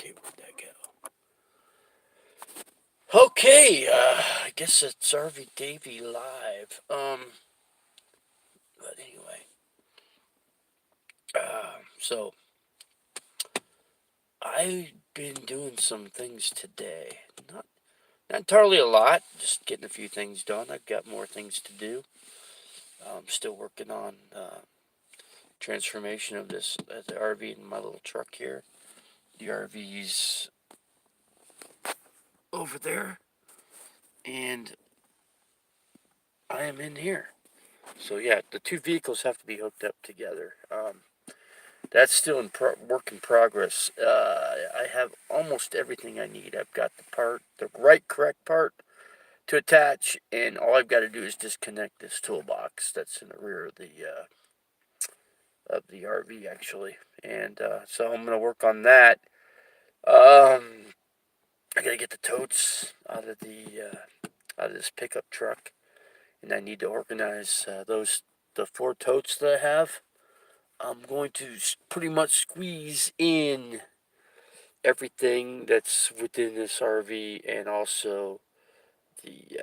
Okay, where'd that go? Okay, I guess it's RV Davy live. But anyway, so I've been doing some things today. Not entirely a lot, just getting a few things done. I've got more things to do. I'm still working on transformation of the RV in my little truck here. The RV's over there, and I am in here. So yeah, the two vehicles have to be hooked up together. That's still work in progress. I have almost everything I need. I've got the correct part to attach, and all I've got to do is disconnect this toolbox that's in the rear of the RV actually. And so I'm gonna work on that. Um, I gotta get the totes out of this pickup truck, and I need to organize the four totes that I have. I'm going to pretty much squeeze in everything that's within this RV and also the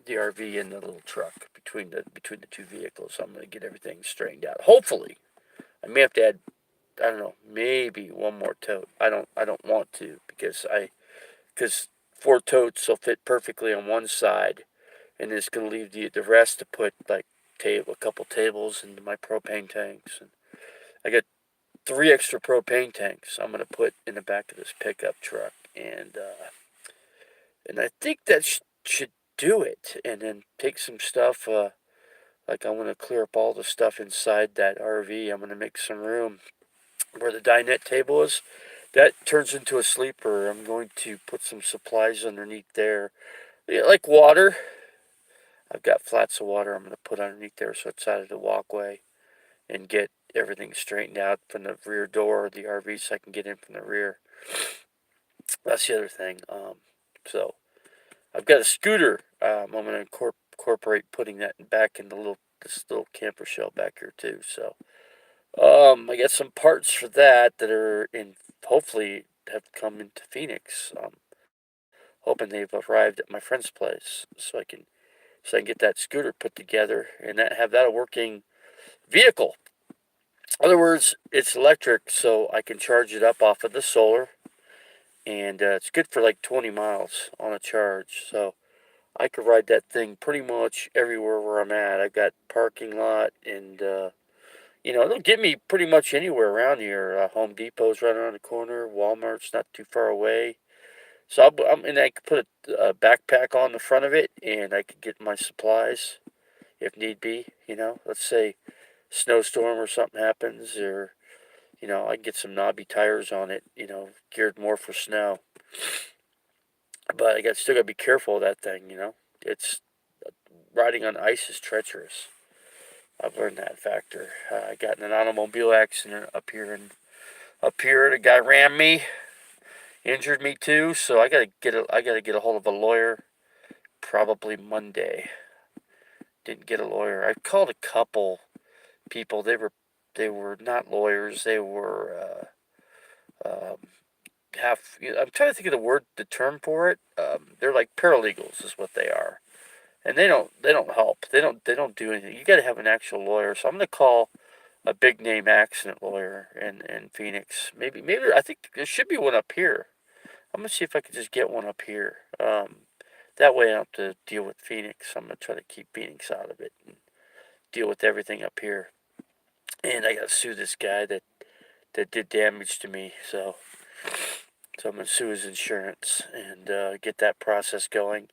the RV and the little truck between the two vehicles. So I'm going to get everything straightened out. Hopefully, I may have to add, I don't know, maybe one more tote. I don't want to because four totes will fit perfectly on one side, and it's going to leave the rest to put like a couple tables into my propane tanks. And I got three extra propane tanks I'm gonna put in the back of this pickup truck, and I think that should do it. And then take some stuff. Like I'm gonna clear up all the stuff inside that RV. I'm gonna make some room where the dinette table is. That turns into a sleeper. I'm going to put some supplies underneath there, yeah, like water. I've got flats of water I'm gonna put underneath there so it's out of the walkway and get everything straightened out from the rear door of the RV so I can get in from the rear. That's the other thing. So I've got a scooter. I'm going to incorporate putting that back in this little camper shell back here too. So I got some parts for that are in. Hopefully, have come into Phoenix. Hoping they've arrived at my friend's place so I can get that scooter put together and have that a working vehicle. In other words, it's electric, so I can charge it up off of the solar, and it's good for like 20 miles on a charge. So I could ride that thing pretty much everywhere where I'm at. I've got parking lot, and it'll get me pretty much anywhere around here. Home Depot's right around the corner. Walmart's not too far away. So and I could put a backpack on the front of it, and I could get my supplies if need be. Let's say snowstorm or something happens, or I can get some knobby tires on it. Geared more for snow. But still got to be careful of that thing. It's riding on ice is treacherous. I've learned that factor. I got in an automobile accident up here. The guy rammed me, injured me too. So I gotta get a hold of a lawyer probably Monday. Didn't get a lawyer. I called a couple people. They were not lawyers. They were half. I'm trying to think of the term for it. They're like paralegals, is what they are, and they don't help. They don't do anything. You got to have an actual lawyer. So I'm gonna call a big name accident lawyer in Phoenix. Maybe I think there should be one up here. I'm gonna see if I can just get one up here. That way I don't have to deal with Phoenix. I'm gonna try to keep Phoenix out of it and deal with everything up here. And I gotta sue this guy that did damage to me. So I'm gonna sue his insurance and get that process going.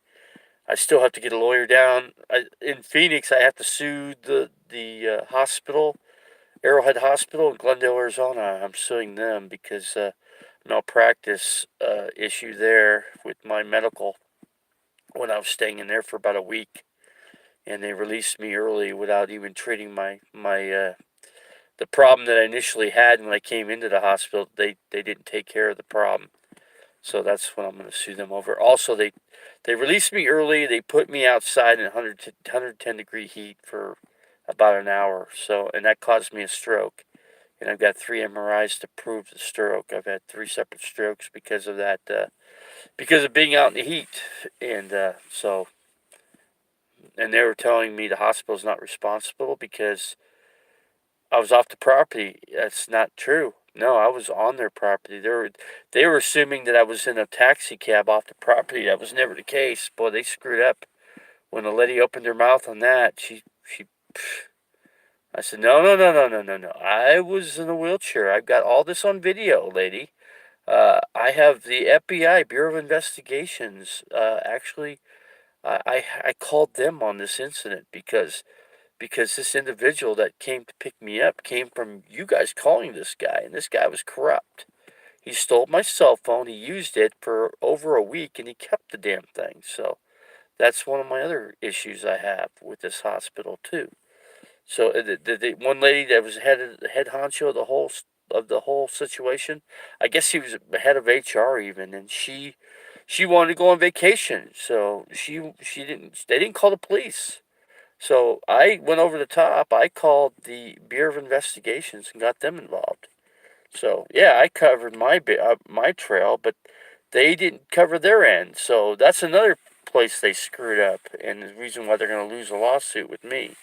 I still have to get a lawyer down in Phoenix. I have to sue the hospital, Arrowhead Hospital in Glendale, Arizona. I'm suing them because malpractice issue there with my medical when I was staying in there for about a week, and they released me early without even treating my the problem that I initially had when I came into the hospital. They didn't take care of the problem. So that's what I'm going to sue them over. Also, they released me early. They put me outside in 110 degree heat for about an hour. And that caused me a stroke. and I've got 3 MRIs to prove the stroke. I've had 3 separate strokes because of that, because of being out in the heat, and and they were telling me the hospital's not responsible because I was off the property. That's not true. No, I was on their property. They were assuming that I was in a taxi cab off the property. That was never the case. Boy, they screwed up. When the lady opened her mouth on that, she I said, no, no, no, no, no, no, no. I was in a wheelchair. I've got all this on video, lady. I have the FBI, Bureau of Investigations. Actually, I called them on this incident because this individual that came to pick me up came from you guys calling this guy, and this guy was corrupt. He stole my cell phone. He used it for over a week, and he kept the damn thing. So that's one of my other issues I have with this hospital too. So the one lady that was head honcho of the whole situation, I guess she was head of HR even, and she wanted to go on vacation, so she didn't. They didn't call the police. So I went over the top. I called the Bureau of Investigations and got them involved. So yeah, I covered my trail, but they didn't cover their end. So that's another place they screwed up, and the reason why they're going to lose a lawsuit with me.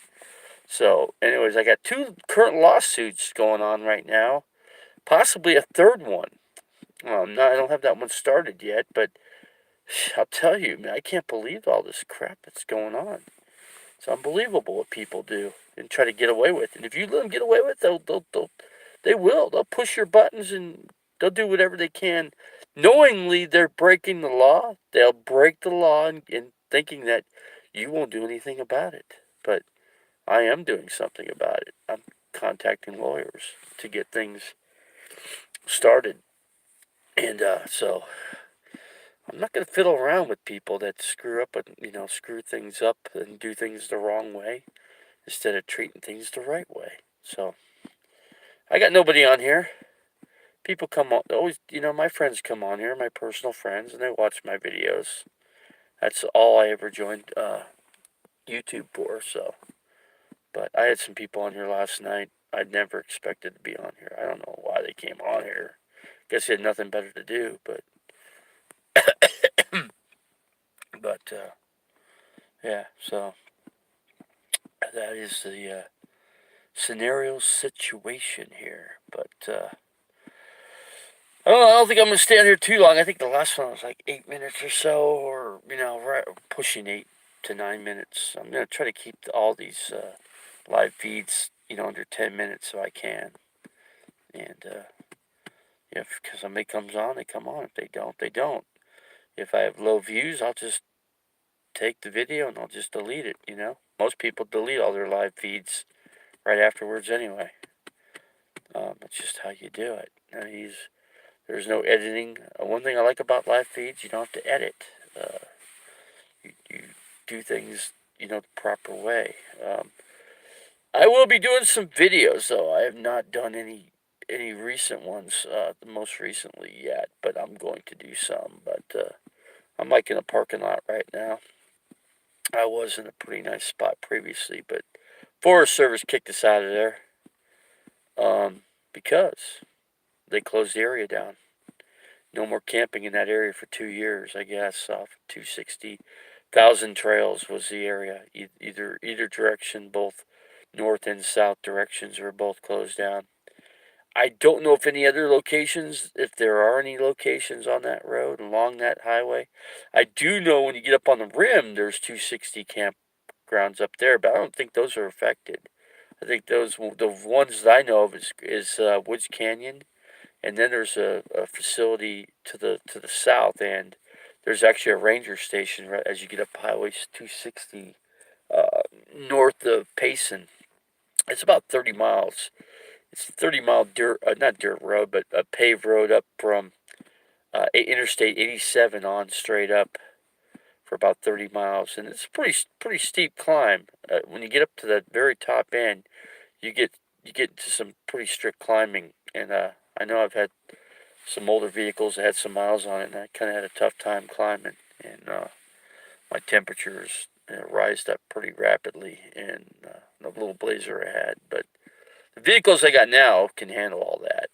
So, anyways, I got 2 current lawsuits going on right now, possibly a third one. I don't have that one started yet, but I'll tell you, man, I can't believe all this crap that's going on. It's unbelievable what people do and try to get away with. And if you let them get away with it, they will. They'll push your buttons and they'll do whatever they can. Knowingly, they're breaking the law. They'll break the law and thinking that you won't do anything about it. But I am doing something about it. I'm contacting lawyers to get things started. And so I'm not going to fiddle around with people that screw up and, screw things up and do things the wrong way instead of treating things the right way. So I got nobody on here. People come on, always, my friends come on here, my personal friends, and they watch my videos. That's all I ever joined YouTube for, so. But I had some people on here last night I'd never expected to be on here. I don't know why they came on here. Guess they had nothing better to do, but yeah, so that is the scenario situation here. But I don't think I'm going to stand here too long. I think the last one was like 8 minutes or so, or, right, pushing 8 to 9 minutes. I'm going to try to keep all these live feeds, under 10 minutes if I can. And, because somebody comes on, they come on. If they don't, they don't. If I have low views, I'll just take the video and I'll just delete it, Most people delete all their live feeds right afterwards anyway. It's just how you do it. There's no editing. One thing I like about live feeds, you don't have to edit. You do things, the proper way. I will be doing some videos, though. I have not done any recent ones, most recently yet, but I'm going to do some. But I'm like in a parking lot right now. I was in a pretty nice spot previously, but Forest Service kicked us out of there because they closed the area down. No more camping in that area for 2 years, I guess. Off 260,000 trails was the area. Either direction, both north and south directions were both closed down. I don't know if any other locations, if there are any locations on that road along that highway. I do know when you get up on the rim, there's 260 campgrounds up there, but I don't think those are affected. I think the ones that I know of is Woods Canyon, and then there's a facility to the south end. There's actually a ranger station right as you get up Highway 260 north of Payson. It's about 30 miles. It's a 30-mile not dirt road, but a paved road up from Interstate 87 on straight up for about 30 miles, and it's a pretty steep climb. When you get up to the very top end, you get into some pretty strict climbing, and I know I've had some older vehicles that had some miles on it, and I kind of had a tough time climbing, and my temperatures rised up pretty rapidly in the little blazer I had, but The vehicles I got now can handle all that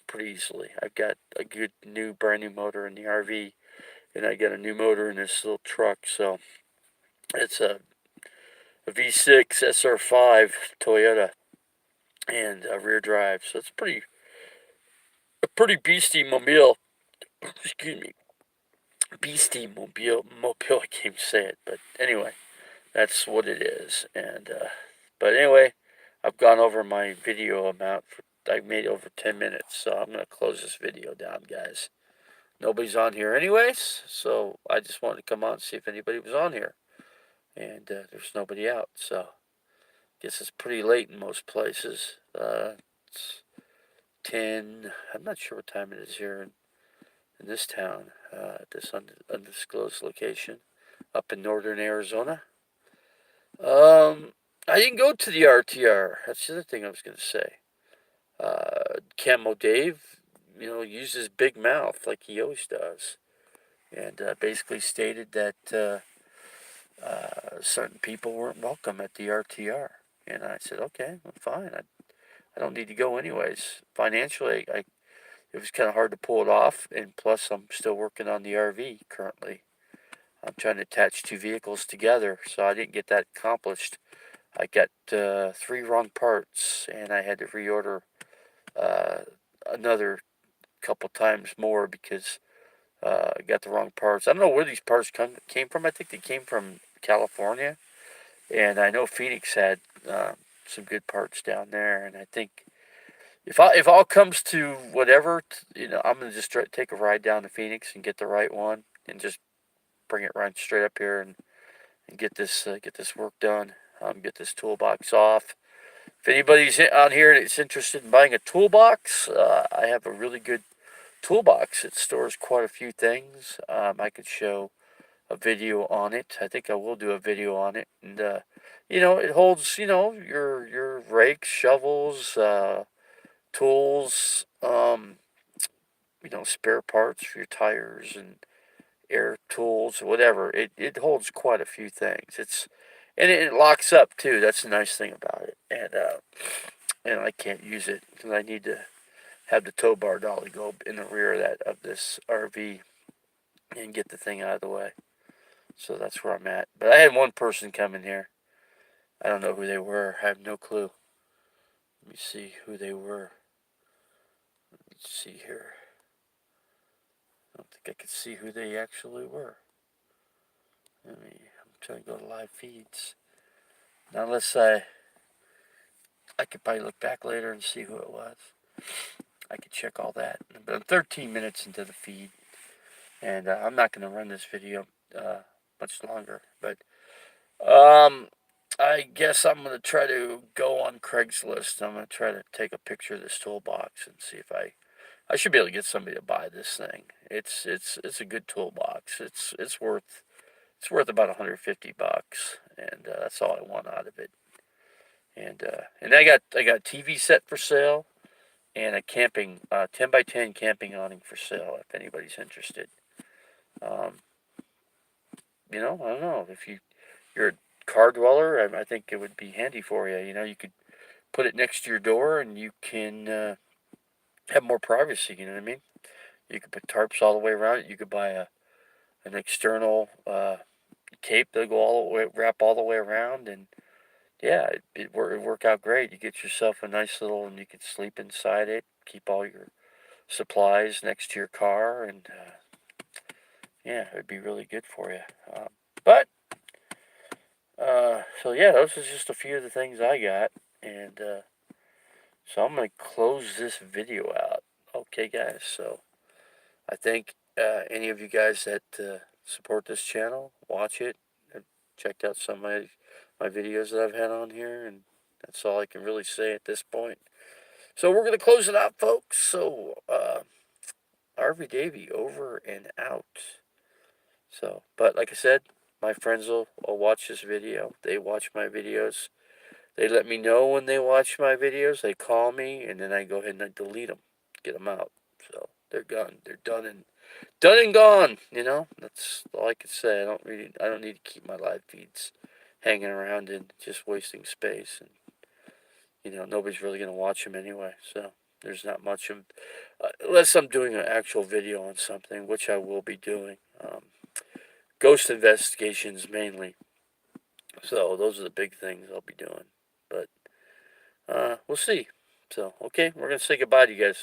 pretty easily. I've got a good new, brand new motor in the RV, and I got a new motor in this little truck. So it's a V6 SR5 Toyota and a rear drive. So it's a pretty beastie mobile. Excuse me, beastie mobile. I can't say it, but anyway, that's what it is. And but anyway, I've gone over my video amount. I've made over 10 minutes, so I'm gonna close this video down, guys. Nobody's on here anyways, so I just wanted to come on and see if anybody was on here. And there's nobody out, so I guess it's pretty late in most places. It's 10, I'm not sure what time it is here in this town, this undisclosed location up in northern Arizona. I didn't go to the RTR. That's the other thing I was going to say. Camo Dave, used his big mouth like he always does, and basically stated that certain people weren't welcome at the RTR. And I said, okay, well, fine. I don't need to go anyways. Financially, it was kind of hard to pull it off, and plus I'm still working on the RV currently. I'm trying to attach two vehicles together, so I didn't get that accomplished. I got 3 wrong parts, and I had to reorder uh, another couple times more because I got the wrong parts. I don't know where these parts came from. I think they came from California, and I know Phoenix had some good parts down there. And I think if all comes to whatever, I'm gonna just take a ride down to Phoenix and get the right one, and just bring it right straight up here and get this work done. Get this toolbox off. If anybody's on here that's interested in buying a toolbox, I have a really good toolbox. It stores quite a few things. I could show a video on it. I think I will do a video on it. And it holds your rakes, shovels, tools, spare parts for your tires and air tools, whatever. It holds quite a few things. It locks up too. That's the nice thing about it. And I can't use it because I need to have the tow bar dolly go in the rear of this RV and get the thing out of the way. So that's where I'm at. But I had one person come in here. I don't know who they were. I have no clue. Let me see who they were. Let's see here. I don't think I could see who they actually were. I'm trying to go to live feeds. Now, unless I could probably look back later and see who it was. I could check all that. But I'm 13 minutes into the feed, and I'm not going to run this video much longer. But I guess I'm going to try to go on Craigslist. I'm going to try to take a picture of this toolbox and see if I should be able to get somebody to buy this thing. It's a good toolbox. It's worth about $150, and that's all I want out of it. And I got a TV set for sale and a 10 by 10 camping awning for sale if anybody's interested. Um, I don't know if you're a car dweller. I think it would be handy for you. You could put it next to your door, and you can have more privacy. You know what I mean? You could put tarps all the way around it. You could buy an external cape that go wrap all the way around, and yeah, it'd work out great. You get yourself a nice little, and you could sleep inside it. Keep all your supplies next to your car, and yeah, it'd be really good for you. But so yeah, those are just a few of the things I got, and so I'm gonna close this video out. Okay, guys. So I thank any of you guys that support this channel, watch it, and checked out some of my videos that I've had on here, and that's all I can really say at this point. So we're gonna close it out, folks. So RV Davy over and out. So, but like I said, my friends will watch this video. They watch my videos. They let me know when they watch my videos. They call me, and then I go ahead and I delete them, get them out. So they're gone. They're done and gone. That's all I can say. I don't need to keep my live feeds hanging around and just wasting space. And nobody's really going to watch them anyway. So there's not much of, unless I'm doing an actual video on something, which I will be doing. Ghost investigations mainly. So those are the big things I'll be doing. But we'll see. So, okay, we're going to say goodbye to you guys.